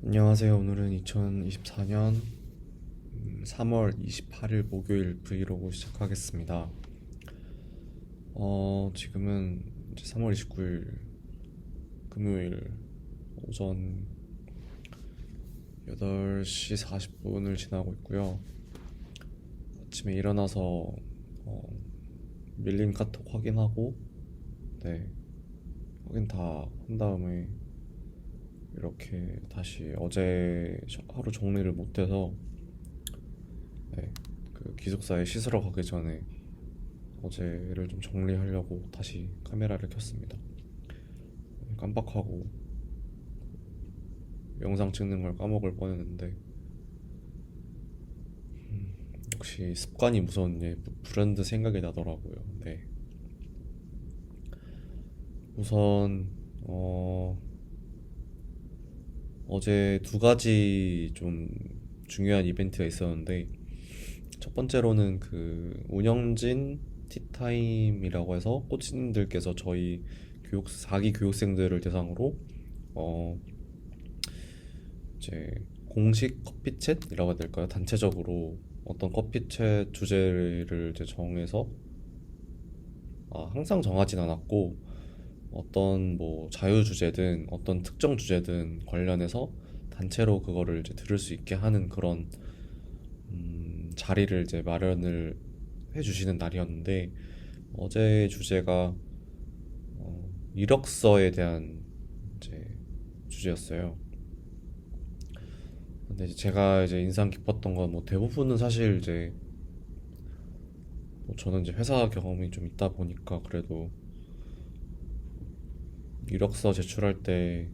안녕하세요. 오늘은 2024년 3월 28일 목요일 브이로그 시작하겠습니다. 지금은 이제 3월 29일 금요일 오전 8시 40분을 지나고 있고요. 아침에 일어나서 밀린 카톡 확인하고, 네, 확인 다 한 다음에 이렇게 다시 어제 하루 정리를 못해서, 네, 그 기숙사에 씻으러 가기 전에 어제를 좀 정리하려고 다시 카메라를 켰습니다. 깜빡하고 영상 찍는 걸 까먹을 뻔했는데, 역시 습관이 무서운 게 불현듯 생각이 나더라고요. 네. 우선 어제 두 가지 좀 중요한 이벤트가 있었는데, 첫 번째로는 그 운영진 티타임이라고 해서 코치님들께서 저희 4기 교육생들을 대상으로 어 이제 공식 커피챗이라고 해야 될까요? 단체적으로 어떤 커피챗 주제를 이제 정해서, 항상 정하진 않았고, 어떤 뭐 자유 주제든 어떤 특정 주제든 관련해서 단체로 그거를 이제 들을 수 있게 하는 그런 자리를 이제 마련을 해주시는 날이었는데, 어제 주제가 이력서에 대한 이제 주제였어요. 근데 이제 제가 이제 인상 깊었던 건, 뭐 대부분은 사실 이제 뭐 저는 이제 회사 경험이 좀 있다 보니까 그래도 이력서 제출할 때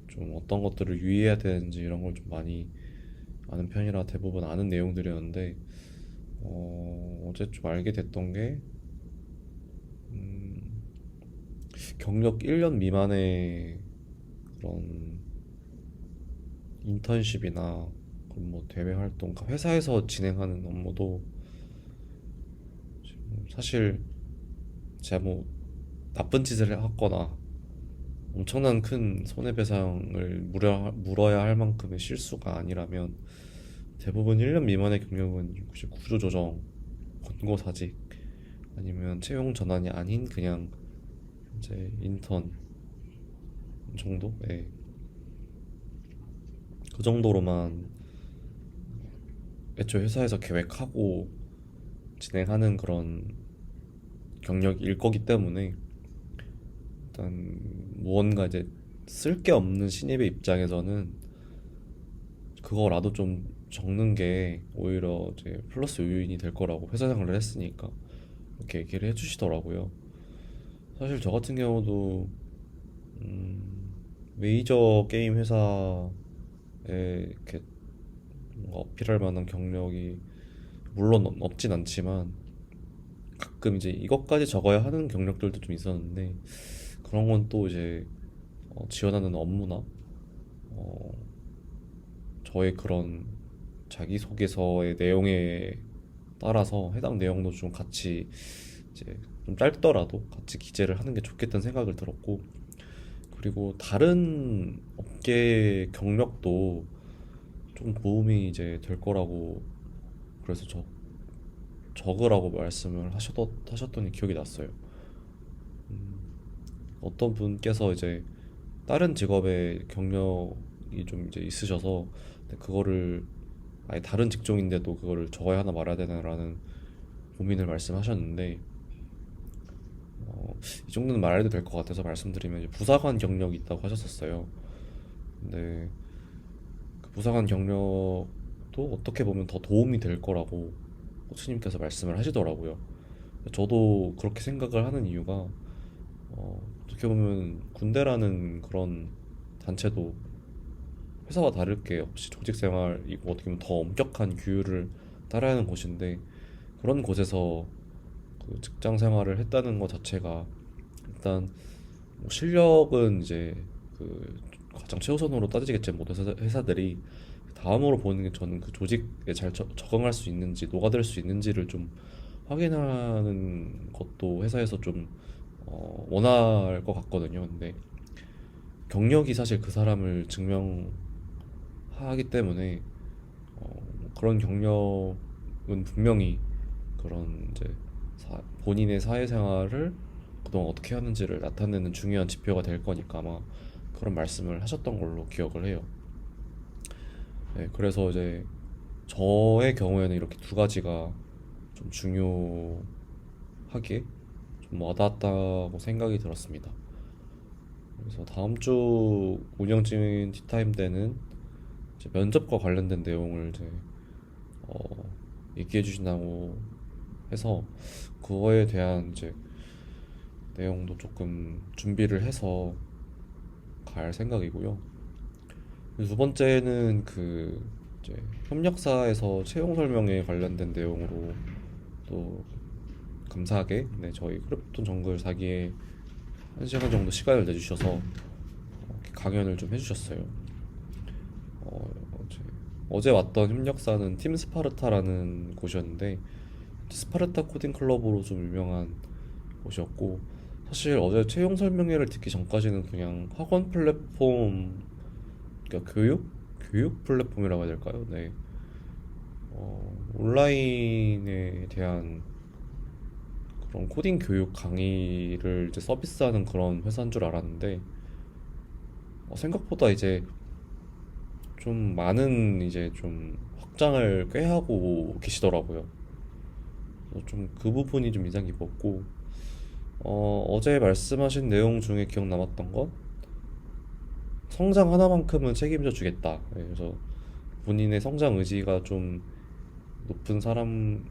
좀 어떤 것들을 유의해야 되는지 이런 걸 좀 많이 아는 편이라 대부분 아는 내용들이었는데, 어제 좀 알게 됐던 게, 음, 경력 1년 미만의 그런 인턴십이나 그런 뭐 대외 활동, 그러니까 회사에서 진행하는 업무도 사실 제가 뭐 나쁜 짓을 했거나 엄청난 큰 손해배상을 물어야 할 만큼의 실수가 아니라면, 대부분 1년 미만의 경력은 혹시 구조조정, 권고사직, 아니면 채용 전환이 아닌 그냥 이제 인턴 정도? 예. 그 정도로만 애초에 회사에서 계획하고 진행하는 그런 경력일 거기 때문에, 일단 무언가 이제 쓸 게 없는 신입의 입장에서는 그거라도 좀 적는 게 오히려 이제 플러스 요인이 될 거라고, 회사 생활을 했으니까 이렇게 얘기를 해주시더라고요. 사실 저 같은 경우도 메이저 게임 회사에 이렇게 뭔가 어필할 만한 경력이 물론 없진 않지만, 가끔 이제 이것까지 적어야 하는 경력들도 좀 있었는데, 그런 건 또 이제 지원하는 업무나 어, 저의 그런 자기소개서의 내용에 따라서 해당 내용도 좀 같이 이제 좀 짧더라도 같이 기재를 하는 게 좋겠다는 생각을 들었고, 그리고 다른 업계 경력도 좀 도움이 이제 될 거라고, 그래서 적으라고 말씀을 하셨더니 기억이 났어요. 어떤 분께서 이제 다른 직업의 경력이 좀 이제 있으셔서, 근데 그거를 아예 다른 직종인데도 그거를 적어야 하나 말아야 되나라는 고민을 말씀하셨는데, 이 정도는 말해도 될 것 같아서 말씀드리면, 이제 부사관 경력이 있다고 하셨었어요. 근데 그 부사관 경력도 어떻게 보면 더 도움이 될 거라고 코치님께서 말씀을 하시더라고요. 저도 그렇게 생각을 하는 이유가, 어떻게 보면 군대라는 그런 단체도 회사와 다를 게 없이 조직 생활이고, 어떻게 보면 더 엄격한 규율을 따라야 하는 곳인데, 그런 곳에서 그 직장 생활을 했다는 것 자체가, 일단 뭐 실력은 이제 그 가장 최우선으로 따지겠지만 모든 회사들이 다음으로 보는 게, 저는 그 조직에 잘 적응할 수 있는지 녹아들 수 있는지를 좀 확인하는 것도 회사에서 좀 원할 것 같거든요. 근데 경력이 사실 그 사람을 증명하지 하기 때문에 그런 경력은 분명히 그런 이제 본인의 사회생활을 그동안 어떻게 하는지를 나타내는 중요한 지표가 될 거니까 아마 그런 말씀을 하셨던 걸로 기억을 해요. 네, 그래서 이제 저의 경우에는 이렇게 두 가지가 좀 중요하게 좀 와닿았다고 생각이 들었습니다. 그래서 다음 주 운영진 티타임 때는 이제 면접과 관련된 내용을 이제 얘기해 주신다고 해서 그거에 대한 이제 내용도 조금 준비를 해서 갈 생각이고요. 두 번째는 그 이제 협력사에서 채용 설명에 관련된 내용으로 또 감사하게 네, 저희 크래프톤 정글 4기에 1시간 정도 시간을 내주셔서 강연을 좀 해주셨어요. 어제 왔던 협력사는 팀 스파르타라는 곳이었는데 스파르타 코딩 클럽으로 좀 유명한 곳이었고 사실 어제 채용 설명회를 듣기 전까지는 그냥 학원 플랫폼 그러니까 교육 플랫폼이라고 해야 될까요? 네. 온라인에 대한 그런 코딩 교육 강의를 이제 서비스하는 그런 회사인 줄 알았는데 생각보다 이제 좀 많은 이제 좀 확장을 꽤 하고 계시더라고요. 좀 그 부분이 좀 인상 깊었고 어제 말씀하신 내용 중에 기억 남았던 건 성장 하나만큼은 책임져 주겠다. 네, 그래서 본인의 성장 의지가 좀 높은 사람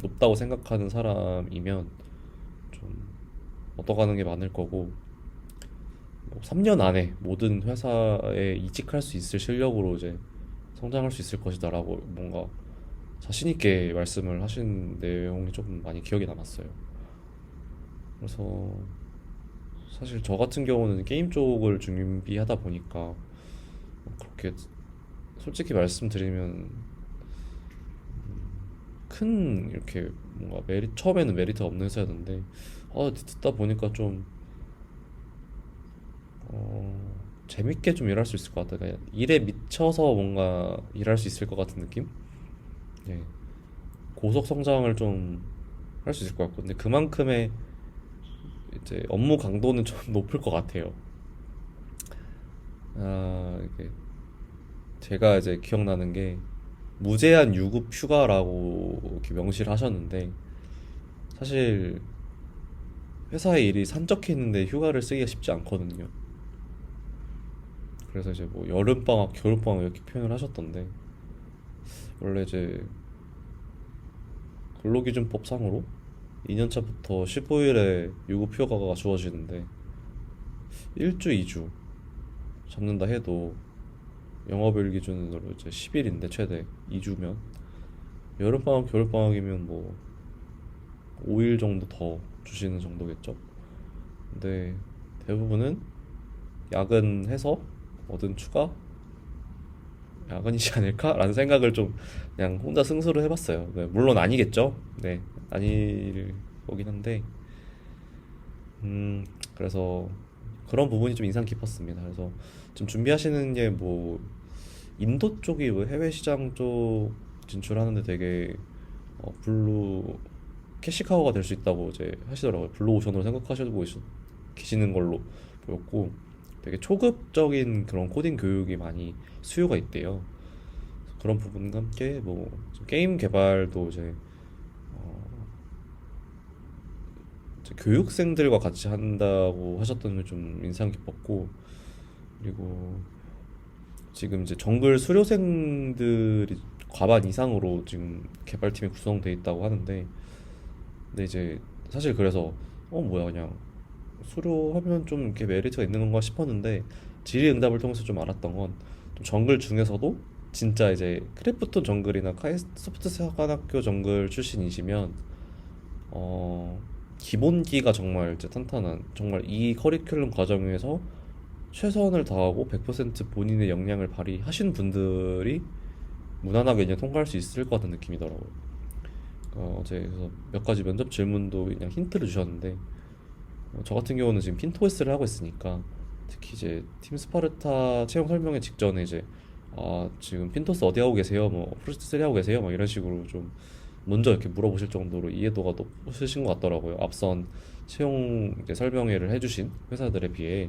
높다고 생각하는 사람이면 좀 얻어가는 게 많을 거고 3년 안에 모든 회사에 이직할 수 있을 실력으로 이제 성장할 수 있을 것이다라고 뭔가 자신 있게 말씀을 하신 내용이 조금 많이 기억에 남았어요. 그래서 사실 저 같은 경우는 게임 쪽을 준비하다 보니까 그렇게 솔직히 말씀드리면 큰 이렇게 뭔가 처음에는 메리트가 없는 회사였는데 듣다 보니까 좀 재밌게 좀 일할 수 있을 것 같아요. 그냥 일에 미쳐서 뭔가 일할 수 있을 것 같은 느낌? 예. 고속 성장을 좀 할 수 있을 것 같고, 근데 그만큼의 이제 업무 강도는 좀 높을 것 같아요. 이게 제가 이제 기억나는 게 무제한 유급 휴가라고 이렇게 명시를 하셨는데 사실 회사의 일이 산적해 있는데 휴가를 쓰기가 쉽지 않거든요. 그래서 이제 뭐 여름방학, 겨울방학 이렇게 표현을 하셨던데 원래 이제 근로기준법상으로 2년차부터 15일에 유급 휴가가 주어지는데 1주, 2주 잡는다 해도 영업일 기준으로 이제 10일인데 최대 2주면 여름방학, 겨울방학이면 뭐 5일 정도 더 주시는 정도겠죠. 근데 대부분은 야근해서 얻은 추가 야근이지 않을까라는 생각을 좀 그냥 혼자 승수를 해봤어요. 네, 물론 아니겠죠. 네, 아닐 거긴 한데, 그래서 그런 부분이 좀 인상 깊었습니다. 그래서 좀 준비하시는 게 뭐 인도 쪽이 뭐 해외 시장 쪽 진출하는데 되게 블루 캐시카우가 될 수 있다고 이제 하시더라고요. 블루오션으로 생각하시고 계시는 걸로 보였고 되게 초급적인 그런 코딩 교육이 많이 수요가 있대요. 그런 부분과 함께 뭐 게임 개발도 이제 교육생들과 같이 한다고 하셨던 게 좀 인상 깊었고 그리고 지금 이제 정글 수료생들이 과반 이상으로 지금 개발팀이 구성돼 있다고 하는데 근데 이제 사실 그래서 뭐야 그냥 수료하면 좀 이렇게 메리트가 있는 건가 싶었는데 질의응답을 통해서 좀 알았던 건 정글 중에서도 진짜 이제 크래프톤 정글이나 카이소프트 사관학교 정글 출신이시면 기본기가 정말 이제 탄탄한 정말 이 커리큘럼 과정에서 최선을 다하고 100% 본인의 역량을 발휘하신 분들이 무난하게 이제 통과할 수 있을 것 같은 느낌이더라고요. 어제 그래서 몇 가지 면접 질문도 그냥 힌트를 주셨는데 저 같은 경우는 지금 핀토에스를 하고 있으니까 특히 이제 팀 스파르타 채용 설명회 직전에 이제 지금 핀토스 어디 하고 계세요? 뭐 프로젝트 3 하고 계세요? 막 이런 식으로 좀 먼저 이렇게 물어보실 정도로 이해도가 높으신 것 같더라고요. 앞선 채용 이제 설명회를 해주신 회사들에 비해.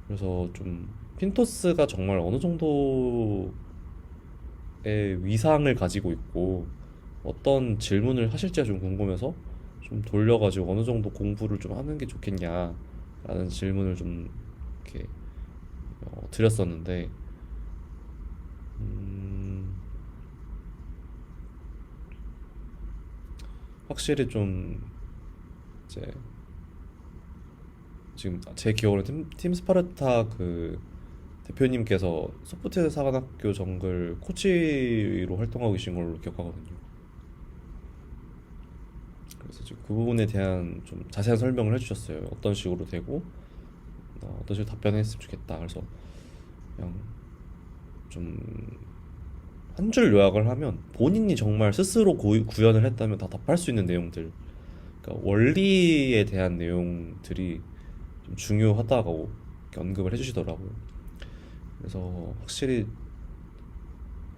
그래서 좀 핀토스가 정말 어느 정도의 위상을 가지고 있고 어떤 질문을 하실지가 좀 궁금해서 좀 돌려가지고 어느 정도 공부를 좀 하는 게 좋겠냐라는 질문을 좀 이렇게 드렸었는데 음, 확실히 좀 이제 지금 제 기억으로 팀 스파르타 그 대표님께서 소프트웨어 사관학교 정글 코치로 활동하고 계신 걸로 기억하거든요. 그래서 지금 그 부분에 대한 좀 자세한 설명을 해주셨어요. 어떤 식으로 되고 어떤 식으로 답변했으면 좋겠다. 그래서 그냥 좀 한 줄 요약을 하면 본인이 정말 스스로 구현을 했다면 다 답할 수 있는 내용들, 그러니까 원리에 대한 내용들이 좀 중요하다고 이렇게 언급을 해주시더라고요. 그래서 확실히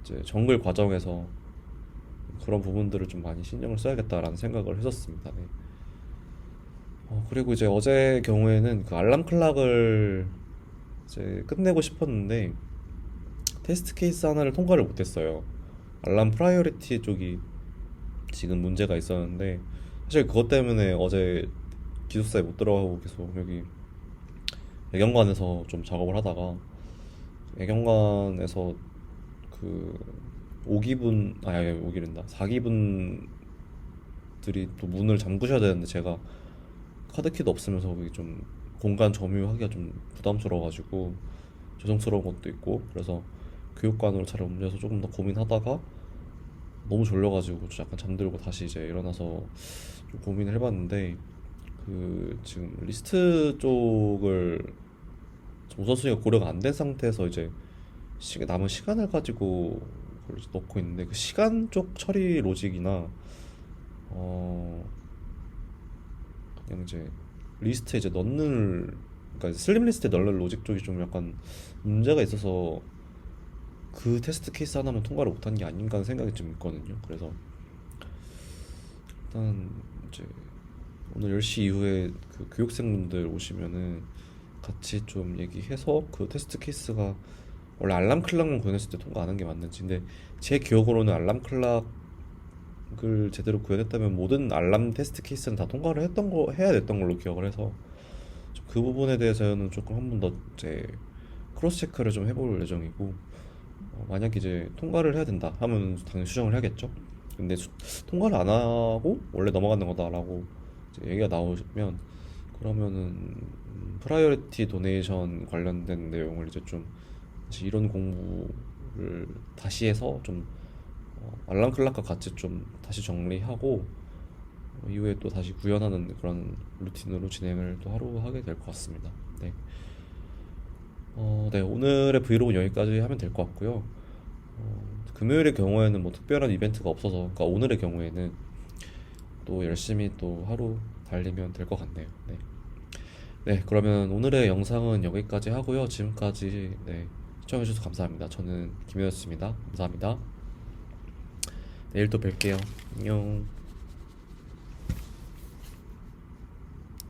이제 정글 과정에서 그런 부분들을 좀 많이 신경을 써야겠다라는 생각을 했었습니다. 네. 그리고 이제 어제 경우에는 그 알람 클락을 이제 끝내고 싶었는데 테스트 케이스 하나를 통과를 못했어요. 알람 프라이어리티 쪽이 지금 문제가 있었는데 사실 그것 때문에 어제 기숙사에 못 들어가고 계속 여기 애경관에서 좀 작업을 하다가 애경관에서 그 5기분 아니 5기른다 4기분들이 또 문을 잠그셔야 되는데 제가 카드키도 없으면서 그게 좀 공간 점유하기가 좀 부담스러워가지고 죄송스러운 것도 있고 그래서 교육관으로 차를 옮겨서 조금 더 고민하다가 너무 졸려가지고 좀 약간 잠들고 다시 이제 일어나서 좀 고민을 해봤는데 그 지금 리스트 쪽을 우선순위가 고려가 안 된 상태에서 이제 남은 시간을 가지고 그걸 이제 넣고 있는데 그 시간 쪽 처리 로직이나 어 그냥 이제 리스트에 이제 넣는 그러니까 슬립 리스트에 넣는 로직 쪽이 좀 약간 문제가 있어서 그 테스트 케이스 하나만 통과를 못한 게 아닌가 하는 생각이 좀 있거든요. 그래서 일단 이제 오늘 10시 이후에 그 교육생분들 오시면은 같이 좀 얘기해서 그 테스트 케이스가 원래 알람 클락만 구현했을 때 통과 안 한 게 맞는지 근데 제 기억으로는 알람 클락을 제대로 구현했다면 모든 알람 테스트 케이스는 다 통과를 해야 됐던 걸로 기억을 해서 그 부분에 대해서는 조금 한 번 더 이제 크로스 체크를 좀 해볼 예정이고 만약 이제 통과를 해야 된다 하면 당연히 수정을 해야겠죠. 근데 통과를 안 하고 원래 넘어가는 거다라고 이제 얘기가 나오면 그러면은 프라이어리티 도네이션 관련된 내용을 이제 좀 다시 이론 공부를 다시 해서 좀 알람 클락과 같이 좀 다시 정리하고 이후에 또 다시 구현하는 그런 루틴으로 진행을 또 하루 하게 될 것 같습니다. 네. 네, 오늘의 브이로그는 여기까지 하면 될 것 같고요. 금요일의 경우에는 뭐 특별한 이벤트가 없어서, 그러니까 오늘의 경우에는 또 열심히 또 하루 달리면 될 것 같네요. 네. 네, 그러면 오늘의 영상은 여기까지 하고요. 지금까지 네, 시청해주셔서 감사합니다. 저는 김현수입니다. 감사합니다. 내일 또 뵐게요. 안녕.